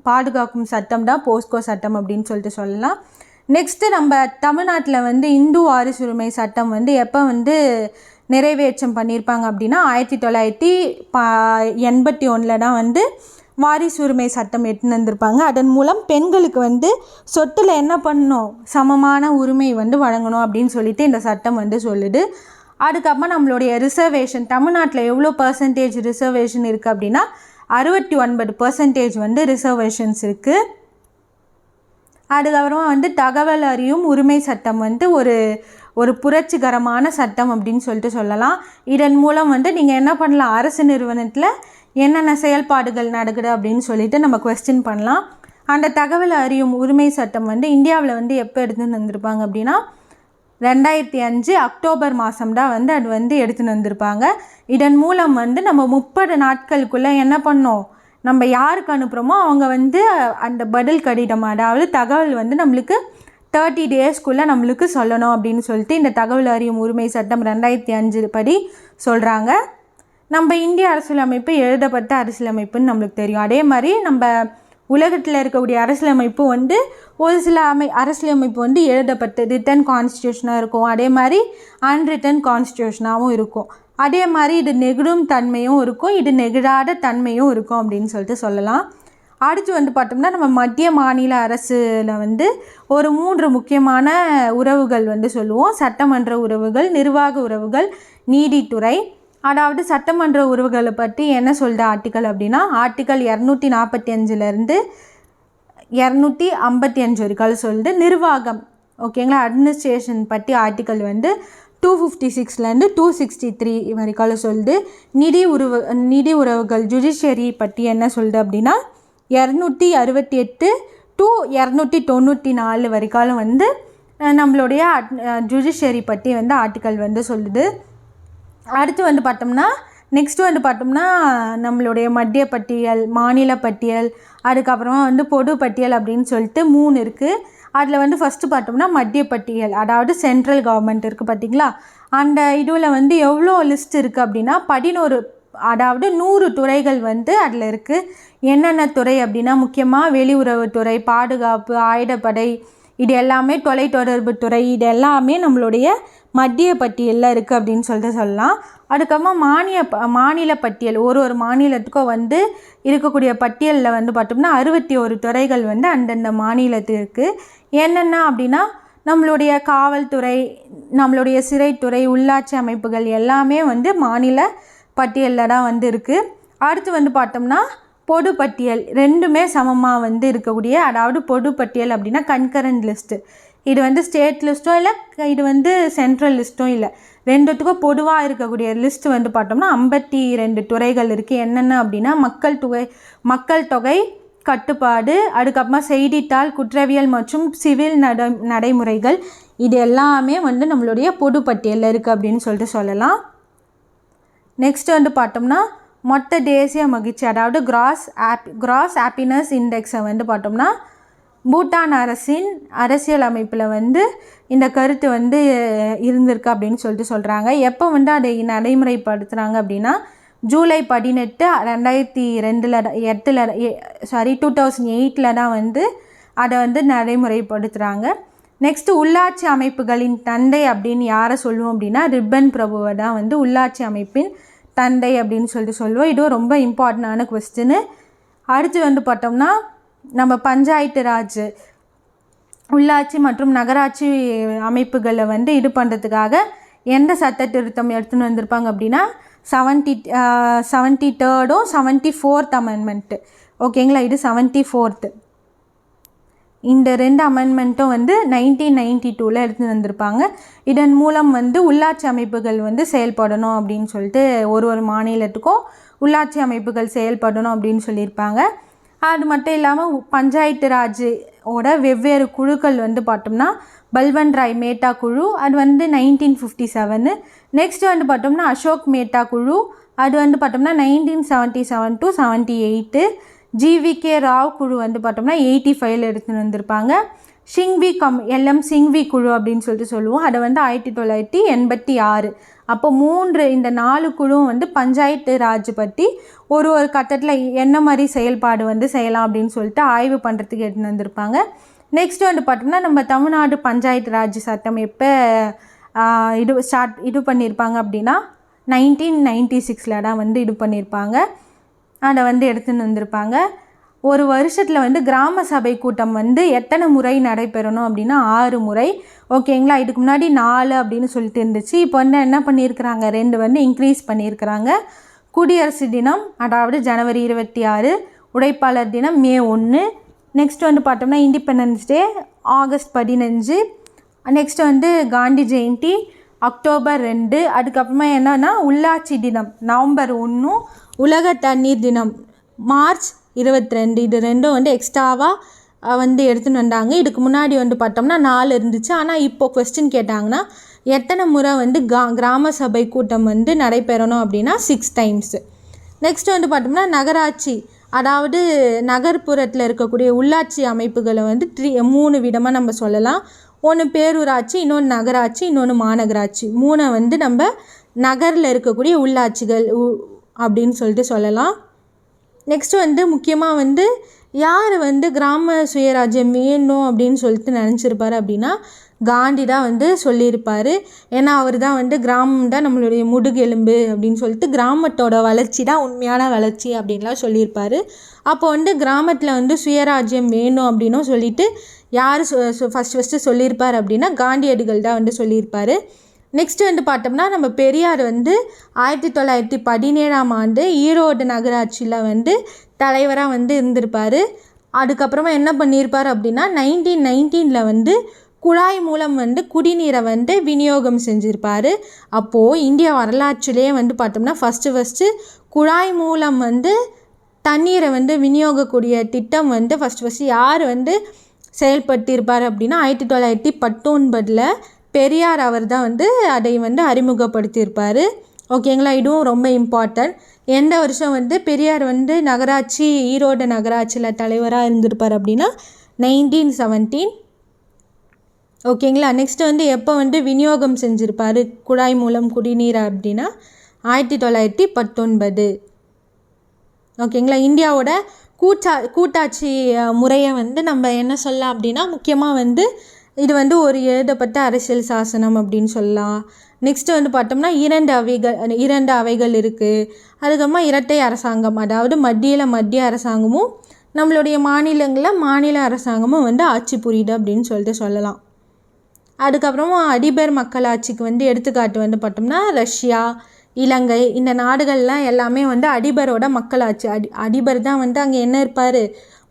பாதுகாக்கும் சட்டம் தான் போஸ்கோ சட்டம் அப்படின்னு சொல்லிட்டு சொல்லலாம். நெக்ஸ்ட்டு நம்ம தமிழ்நாட்டில் வந்து இந்து வாரிசுரிமை சட்டம் வந்து எப்போ வந்து நிறைவேற்றம் பண்ணியிருப்பாங்க அப்படின்னா 1981 தான் வந்து வாரிசுரிமை சட்டம் எடுத்துன்னு வந்திருப்பாங்க. அதன் மூலம் பெண்களுக்கு வந்து சொத்தில் என்ன பண்ணணும், சமமான உரிமை வந்து வழங்கணும் அப்படின்னு சொல்லிட்டு இந்த சட்டம் வந்து சொல்லுது. அதுக்கப்புறமா நம்மளுடைய ரிசர்வேஷன் தமிழ்நாட்டில் எவ்வளோ பர்சன்டேஜ் ரிசர்வேஷன் இருக்குது அப்படின்னா 69% வந்து ரிசர்வேஷன்ஸ் இருக்குது. அதுக்கப்புறமா வந்து தகவல் அறியும் உரிமை சட்டம் வந்து ஒரு புரட்சிகரமான சட்டம் அப்படின்னு சொல்லிட்டு சொல்லலாம். இதன் மூலம் வந்து நீங்கள் என்ன பண்ணலாம், அரசு நிறுவனத்தில் என்னென்ன செயல்பாடுகள் நடக்குது அப்படின்னு சொல்லிட்டு நம்ம குவெஸ்டின் பண்ணலாம். அந்த தகவல் அறியும் உரிமை சட்டம் வந்து இந்தியாவில் வந்து எப்போ எடுத்துன்னு வந்திருப்பாங்க அப்படின்னா 2005 அக்டோபர் மாதம் தான் வந்து அது வந்து எடுத்துன்னு வந்திருப்பாங்க. இதன் மூலம் வந்து நம்ம 30 நாட்களுக்குள்ளே என்ன பண்ணோம், நம்ம யாருக்கு அனுப்புகிறோமோ அவங்க வந்து அந்த பதில் கடிதம் அதாவது தகவல் வந்து நம்மளுக்கு 30 டேஸ்க்குள்ளே நம்மளுக்கு சொல்லணும் அப்படின்னு சொல்லிட்டு இந்த தகவல் அறியும் உரிமை சட்டம் 2005 படி சொல்கிறாங்க. நம்ம இந்திய அரசியலமைப்பு எழுதப்பட்ட அரசியலமைப்புன்னு நம்மளுக்கு தெரியும். அதே மாதிரி நம்ம உலகத்தில் இருக்கக்கூடிய அரசியலமைப்பு வந்து ஒரு சில அரசியலமைப்பு வந்து எழுதப்பட்ட ரிட்டன் கான்ஸ்டியூஷனாக இருக்கும், அதே மாதிரி அன்ரிட்டன் கான்ஸ்டியூஷனாகவும் இருக்கும். அதே மாதிரி இது நெகிழும் தன்மையும் இருக்கும், இது நெகிழாத தன்மையும் இருக்கும் அப்படின்னு சொல்லிட்டு சொல்லலாம். அடுத்து வந்து பார்த்தோம்னா நம்ம மத்திய மாநில அரசில் வந்து ஒரு 3 முக்கியமான உறவுகள் வந்து சொல்லுவோம். சட்டமன்ற உறவுகள், நிர்வாக உறவுகள், நீதித்துறை. அதாவது சட்டமன்ற உறவுகளை பற்றி என்ன சொல்கிற ஆர்டிக்கல் அப்படின்னா ஆர்டிக்கல் 245 255 வரைக்கும் சொல்லுது. நிர்வாகம் ஓகேங்களா, அட்மினிஸ்ட்ரேஷன் பற்றி ஆர்டிக்கல் வந்து 256 263 வரைக்கும் சொல்லுது. நிதி உறவுகள் ஜுடிஷியரி பற்றி என்ன சொல்லுது அப்படின்னா 268 to 294 வரைக்கும் வந்து நம்மளுடைய ஜுடிஷியரி பற்றி வந்து ஆர்டிக்கல் வந்து சொல்லுது. அடுத்து வந்து பார்த்தோம்னா நெக்ஸ்ட்டு வந்து பார்த்தோம்னா நம்மளுடைய மத்திய பட்டியல், மாநில பட்டியல், அதுக்கப்புறமா வந்து பொது பட்டியல் அப்படின்னு சொல்லிட்டு 3 இருக்குது. அதில் வந்து ஃபஸ்ட்டு பார்த்தோம்னா மத்திய பட்டியல், அதாவது சென்ட்ரல் கவர்மெண்ட் இருக்குது பார்த்திங்களா. அந்த இதில் வந்து எவ்வளோ லிஸ்ட் இருக்குது அப்படின்னா 11, அதாவது 100 துறைகள் வந்து அதில் இருக்குது. என்னென்ன துறை அப்படின்னா முக்கியமாக வெளியுறவுத்துறை, பாதுகாப்பு, ஆயுதப்படை, இது எல்லாமே தொலைத்தொடர்பு துறை, இது எல்லாமே நம்மளுடைய மத்திய பட்டியலில் இருக்குது அப்படின்னு சொல்லிட்டு சொல்லலாம். அதுக்கப்புறமா மாநில பட்டியல், ஒரு மாநிலத்துக்கும் வந்து இருக்கக்கூடிய பட்டியலில் வந்து பார்த்தோம்னா 61 துறைகள் வந்து அந்தந்த மாநிலத்திற்கு என்னென்ன அப்படின்னா நம்மளுடைய காவல்துறை, நம்மளுடைய சிறைத்துறை, உள்ளாட்சி அமைப்புகள் எல்லாமே வந்து மாநில பட்டியலில் தான் வந்து இருக்குது. அடுத்து வந்து பார்த்தோம்னா பொது பட்டியல், ரெண்டுமே சமமாக வந்து இருக்கக்கூடிய, அதாவது பொது பட்டியல் அப்படின்னா கன்கரண்ட் லிஸ்ட்டு, இது வந்து ஸ்டேட் லிஸ்ட்டும் இல்லை, இது வந்து சென்ட்ரல் லிஸ்ட்டும் இல்லை, ரெண்டுத்துக்கும் பொதுவாக இருக்கக்கூடிய லிஸ்ட் வந்து பார்த்தோம்னா 52 துறைகள் இருக்குது. என்னென்ன அப்படின்னா மக்கள் தொகை கட்டுப்பாடு, அதுக்கப்புறமா செய்தித்தாள், குற்றவியல் மற்றும் சிவில் நடைமுறைகள், இது எல்லாமே வந்து நம்மளுடைய பொது பட்டியலில் இருக்குது அப்படின்னு சொல்லிட்டு சொல்லலாம். நெக்ஸ்ட் வந்து பார்த்தோம்னா மொத்த தேசிய மகிழ்ச்சி, அதாவது கிராஸ் ஹாப்பினஸ் இண்டெக்ஸை வந்து பார்த்தோம்னா பூட்டான் அரசின் அரசியல் அமைப்பில் வந்து இந்த கருத்து வந்து இருந்திருக்கு அப்படின்னு சொல்லிட்டு சொல்கிறாங்க. எப்போ வந்து அதை நடைமுறைப்படுத்துகிறாங்க அப்படின்னா ஜூலை 18, 2008 தான் வந்து அதை வந்து நடைமுறைப்படுத்துகிறாங்க. நெக்ஸ்ட்டு உள்ளாட்சி அமைப்புகளின் தந்தை அப்படின்னு யாரை சொல்லுவோம் அப்படின்னா ரிப்பன் பிரபுவை தான் வந்து உள்ளாட்சி அமைப்பின் தந்தை அப்படின்னு சொல்லிட்டு சொல்லுவோம். இதுவும் ரொம்ப இம்பார்ட்டண்டான கொஸ்டின். அடுத்து வந்து பார்த்தோம்னா நம்ம பஞ்சாயத்து ராஜ், உள்ளாட்சி மற்றும் நகராட்சி அமைப்புகளை வந்து இது பண்ணுறதுக்காக எந்த சட்ட திருத்தம் எடுத்துன்னு வந்திருப்பாங்க அப்படின்னா 73rd 74th அமெண்ட்மெண்ட்டு ஓகேங்களா. இது 74th. இந்த 2 அமெண்ட்மெண்ட்டும் வந்து 1992 எடுத்துன்னு வந்திருப்பாங்க. இதன் மூலம் வந்து உள்ளாட்சி அமைப்புகள் வந்து செயல்படணும் அப்படின்னு சொல்லிட்டு ஒரு மாநிலத்துக்கும் உள்ளாட்சி அமைப்புகள் செயல்படணும் அப்படின்னு சொல்லியிருப்பாங்க. அது மட்டும் இல்லாமல் பஞ்சாயத்து ராஜ் ஓட வெவ்வேறு குழுக்கள் வந்து பார்த்தோம்னா பல்வந்த் ராய் மேத்தா குழு, அது வந்து 1957. நெக்ஸ்ட் வந்து பார்த்தோம்னா அசோக் மேத்தா குழு, அது வந்து பார்த்தோம்னா 1977 to 78. ஜிவிகே ராவ் குழு வந்து பார்த்தோம்னா 85 எடுத்துன்னு வந்திருப்பாங்க. சிங்வி எல்எம் சிங்வி குழு அப்படின்னு சொல்லிட்டு சொல்லுவோம், அதை வந்து 1986. அப்போ இந்த 4 குழுவும் வந்து பஞ்சாயத்து ராஜ் பற்றி ஒரு கட்டத்தில் என்ன மாதிரி செயல்பாடு வந்து செய்யலாம் அப்படின்னு சொல்லிட்டு ஆய்வு பண்ணுறதுக்கு எடுத்துன்னு வந்திருப்பாங்க. நெக்ஸ்ட் வந்து பார்த்தோம்னா நம்ம தமிழ்நாடு பஞ்சாயத்து ராஜ் சட்டம் எப்போ இது பண்ணியிருப்பாங்க அப்படின்னா 1996 தான் வந்து இது பண்ணியிருப்பாங்க. அதை வந்து எடுத்துன்னு வந்திருப்பாங்க. ஒரு வருஷத்தில் வந்து கிராம சபை கூட்டம் வந்து எத்தனை முறை நடைபெறணும் அப்படின்னா 6 முறை. ஓகேங்களா, இதுக்கு முன்னாடி 4 அப்படின்னு சொல்லிட்டு இருந்துச்சு. இப்போ வந்து என்ன பண்ணியிருக்கிறாங்க, 2 வந்து இன்க்ரீஸ் பண்ணியிருக்கிறாங்க. குடியரசு தினம் அதாவது ஜனவரி 26, உழைப்பாளர் தினம் மே 1, நெக்ஸ்ட் வந்து பார்த்தோம்னா இண்டிபெண்டன்ஸ் டே ஆகஸ்ட் 15, நெக்ஸ்ட் வந்து காந்தி ஜெயந்தி அக்டோபர் 2, அதுக்கப்புறமா என்னன்னா உள்ளாட்சி தினம் நவம்பர் 1, உலக தண்ணீர் தினம் மார்ச் 22. இது 2 வந்து எக்ஸ்ட்ராவாக வந்து எடுத்துன்னு வந்தாங்க. இதுக்கு முன்னாடி வந்து பார்த்தோம்னா 4 இருந்துச்சு. ஆனால் இப்போ கொஸ்டின் கேட்டாங்கன்னா எத்தனை முறை வந்து கிராம சபை கூட்டம் வந்து நடைபெறணும் அப்படின்னா 6 டைம்ஸ். நெக்ஸ்ட் வந்து பார்த்தோம்னா நகராட்சி, அதாவது நகர்ப்புறத்தில் இருக்கக்கூடிய உள்ளாட்சி அமைப்புகளை வந்து 3 விதமாக நம்ம சொல்லலாம். ஒன்று பேரூராட்சி, இன்னொன்று நகராட்சி, இன்னொன்று மாநகராட்சி. 3 வந்து நம்ம நகரில் இருக்கக்கூடிய உள்ளாட்சிகள் அப்படின்னு சொல்லிட்டு சொல்லலாம். நெக்ஸ்ட் வந்து முக்கியமாக வந்து யார் வந்து கிராம சுயராஜ்யம் வேணும் அப்படின்னு சொல்லிட்டு நினச்சிருப்பார் அப்படின்னா காந்தி தான் வந்து சொல்லியிருப்பார். ஏன்னா அவர் தான் வந்து கிராமம் தான் நம்மளுடைய முதுகெலும்பு அப்படின்னு சொல்லிட்டு கிராமத்தோட வளர்ச்சி தான் உண்மையான வளர்ச்சி அப்படின்லாம் சொல்லியிருப்பார். அப்போ வந்து கிராமத்தில் வந்து சுயராஜ்யம் வேணும் அப்படின்னும் சொல்லிட்டு யார் ஃபஸ்ட்டு சொல்லியிருப்பார் அப்படின்னா காந்தியடிகள் தான் வந்து சொல்லியிருப்பார். நெக்ஸ்ட்டு வந்து பார்த்தோம்னா நம்ம பெரியார் வந்து 1917 ஈரோடு நகராட்சியில் வந்து தலைவராக வந்து இருந்திருப்பார். அதுக்கப்புறமா என்ன பண்ணியிருப்பார் அப்படின்னா 1919 வந்து குழாய் மூலம் வந்து குடிநீரை வந்து விநியோகம் செஞ்சுருப்பார். அப்போது இந்தியா வரலாற்றிலே வந்து பார்த்தோம்னா ஃபஸ்ட்டு குழாய் மூலம் வந்து தண்ணீரை வந்து விநியோகக்கூடிய திட்டம் வந்து ஃபஸ்ட்டு யார் வந்து செயல்படுத்தியிருப்பார் அப்படின்னா 1919 பெரியார் அவர் தான் வந்து அதை வந்து அறிமுகப்படுத்தியிருப்பார். ஓகேங்களா, இதுவும் ரொம்ப இம்பார்ட்டன்ட். எந்த வருஷம் வந்து பெரியார் வந்து நகராட்சி ஈரோடு நகராட்சியில் தலைவராக இருந்திருப்பார் அப்படின்னா 1917. ஓகேங்களா, நெக்ஸ்ட்டு வந்து எப்போ வந்து விநியோகம் செஞ்சுருப்பார் குழாய் மூலம் குடிநீர் அப்படின்னா 1919. ஓகேங்களா, இந்தியாவோட கூட்டாட்சி முறையை வந்து நம்ம என்ன சொல்லலாம் அப்படின்னா முக்கியமாக வந்து இது வந்து ஒரு எழுதப்பட்ட அரசியல் சாசனம் அப்படின்னு சொல்லலாம். நெக்ஸ்ட்டு வந்து பார்த்தோம்னா 2 அவைகள் இருக்குது. அதுக்கப்புறமா இரட்டை அரசாங்கம், அதாவது மத்திய அரசாங்கமும் நம்மளுடைய மாநிலங்களில் மாநில அரசாங்கமும் வந்து ஆட்சி புரியுது அப்படின்னு சொல்லிட்டு சொல்லலாம். அதுக்கப்புறமா அதிபர் மக்களாட்சிக்கு வந்து எடுத்துக்காட்டு வந்து பார்த்தோம்னா ரஷ்யா, இலங்கை, இந்த நாடுகள்லாம் எல்லாமே வந்து அதிபரோட மக்களாட்சி. அதிபர் தான் வந்து அங்கே என்ன இருப்பார்,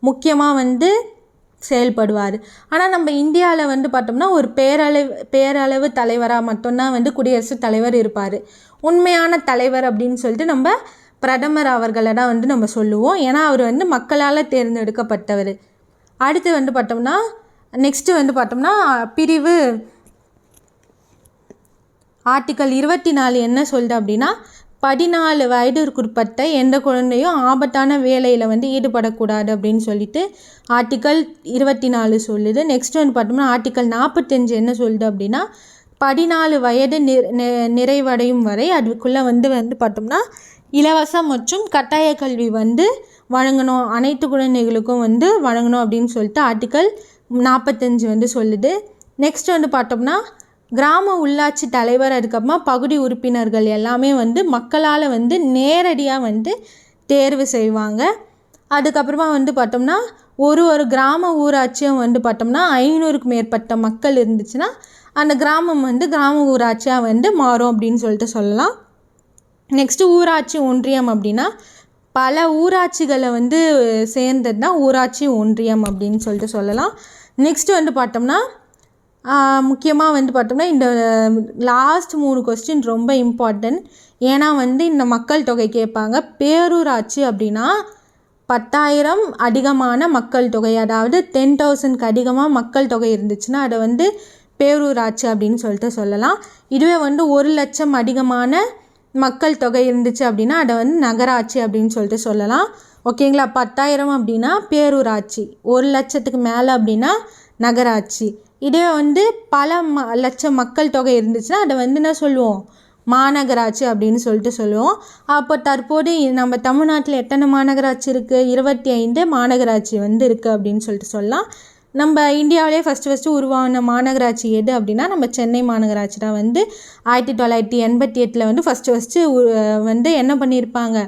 முக்கியமாக வந்து செயல்படுவார். ஆனால் நம்ம இந்தியாவில் வந்து பார்த்தோம்னா ஒரு பேரளவு தலைவராக மட்டும்தான் வந்து குடியரசுத் தலைவர் இருப்பார். உண்மையான தலைவர் அப்படின்னு சொல்லிட்டு நம்ம பிரதமர் அவர்களை தான் வந்து நம்ம சொல்லுவோம். ஏன்னா அவர் வந்து மக்களால் தேர்ந்தெடுக்கப்பட்டவர். அடுத்து வந்து பார்த்தோம்னா நெக்ஸ்ட்டு வந்து பார்த்தோம்னா பிரிவு ஆர்டிக்கல் 24 என்ன சொல்லுது அப்படின்னா 14 வயதிற்குட்பட்ட எந்த குழந்தையும் ஆபத்தான வேலையில் வந்து ஈடுபடக்கூடாது அப்படின்னு சொல்லிட்டு ஆர்டிக்கல் 24 சொல்லுது. நெக்ஸ்ட் வந்து பார்த்தோம்னா ஆர்டிக்கல் 45 என்ன சொல்லுது அப்படின்னா 14 வயது நிறைவடையும் வரை அதுக்குள்ளே வந்து பார்த்தோம்னா இலவச மற்றும் கட்டாய கல்வி வந்து வழங்கணும், அனைத்து குழந்தைகளுக்கும் வந்து வழங்கணும் அப்படின்னு சொல்லிட்டு ஆர்டிக்கல் 45 வந்து சொல்லுது. நெக்ஸ்ட் வந்து பார்த்தோம்னா கிராம உள்ளாட்சி தலைவர், அதுக்கப்புறமா பகுதி உறுப்பினர்கள் எல்லாமே வந்து மக்களால் வந்து நேரடியாக வந்து தேர்வு செய்வாங்க. அதுக்கப்புறமா வந்து பார்த்தோம்னா ஒரு கிராம ஊராட்சியும் வந்து பார்த்தோம்னா 500க்கு மேற்பட்ட மக்கள் இருந்துச்சுன்னா அந்த கிராமம் வந்து கிராம ஊராட்சியாக வந்து மாறும் அப்படின்னு சொல்லிட்டு சொல்லலாம். நெக்ஸ்ட்டு ஊராட்சி ஒன்றியம் அப்படின்னா பல ஊராட்சிகளை வந்து சேர்ந்தது தான் ஊராட்சி ஒன்றியம் அப்படின்னு சொல்லிட்டு சொல்லலாம். நெக்ஸ்ட்டு வந்து பார்த்தோம்னா முக்கியமாக வந்து பார்த்தோம்னா இந்த லாஸ்ட் 3 கொஸ்டின் ரொம்ப இம்பார்ட்டன்ட். ஏன்னா வந்து இந்த மக்கள் தொகை கேட்பாங்க. பேரூராட்சி அப்படின்னா 10,000 அதிகமான மக்கள் தொகை, அதாவது 10,000க்கு அதிகமாக மக்கள் தொகை இருந்துச்சுன்னா அதை வந்து பேரூராட்சி அப்படின்னு சொல்லிட்டு சொல்லலாம். இதுவே வந்து 1,00,000 அதிகமான மக்கள் தொகை இருந்துச்சு அப்படின்னா அதை வந்து நகராட்சி அப்படின்னு சொல்லிட்டு சொல்லலாம். ஓகேங்களா? 10,000 அப்படின்னா பேரூராட்சி, 1,00,000க்கு மேலே அப்படின்னா நகராட்சி. இதே வந்து பல லட்சம் மக்கள் தொகை இருந்துச்சுன்னா அதை வந்து என்ன சொல்லுவோம்? மாநகராட்சி அப்படின்னு சொல்லிட்டு சொல்லுவோம். அப்போ தற்போது நம்ம தமிழ்நாட்டில் எத்தனை மாநகராட்சி இருக்குது? 25 மாநகராட்சி வந்து இருக்குது அப்படின்னு சொல்லிட்டு சொல்லலாம். நம்ம இந்தியாவிலே ஃபஸ்ட்டு உருவான மாநகராட்சி எது அப்படின்னா நம்ம சென்னை மாநகராட்சி தான். வந்து 1988 வந்து ஃபஸ்ட்டு வந்து என்ன பண்ணியிருப்பாங்க?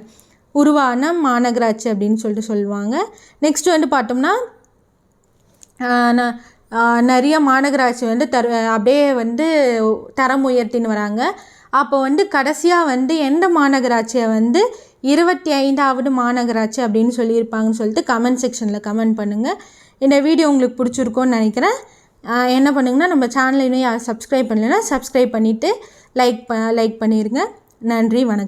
உருவான மாநகராட்சி அப்படின்னு சொல்லிட்டு சொல்லுவாங்க. நெக்ஸ்ட் வந்து பார்த்தோம்னா நிறைய மாநகராட்சி வந்து அப்படியே வந்து தரம் உயர்த்தின்னு வராங்க. அப்போ வந்து கடைசியாக வந்து எந்த மாநகராட்சியை வந்து 25வது மாநகராட்சி அப்படின்னு சொல்லியிருப்பாங்கன்னு சொல்லிட்டு கமெண்ட் செக்ஷனில் கமெண்ட் பண்ணுங்கள். இந்த வீடியோ உங்களுக்கு பிடிச்சிருக்கோன்னு நினைக்கிறேன். என்ன பண்ணுங்கன்னா நம்ம சேனலை இன்னும் யாரும் சப்ஸ்கிரைப் பண்ணலைன்னா சப்ஸ்கிரைப் பண்ணிவிட்டு லைக் பண்ணிடுங்க. நன்றி, வணக்கம்.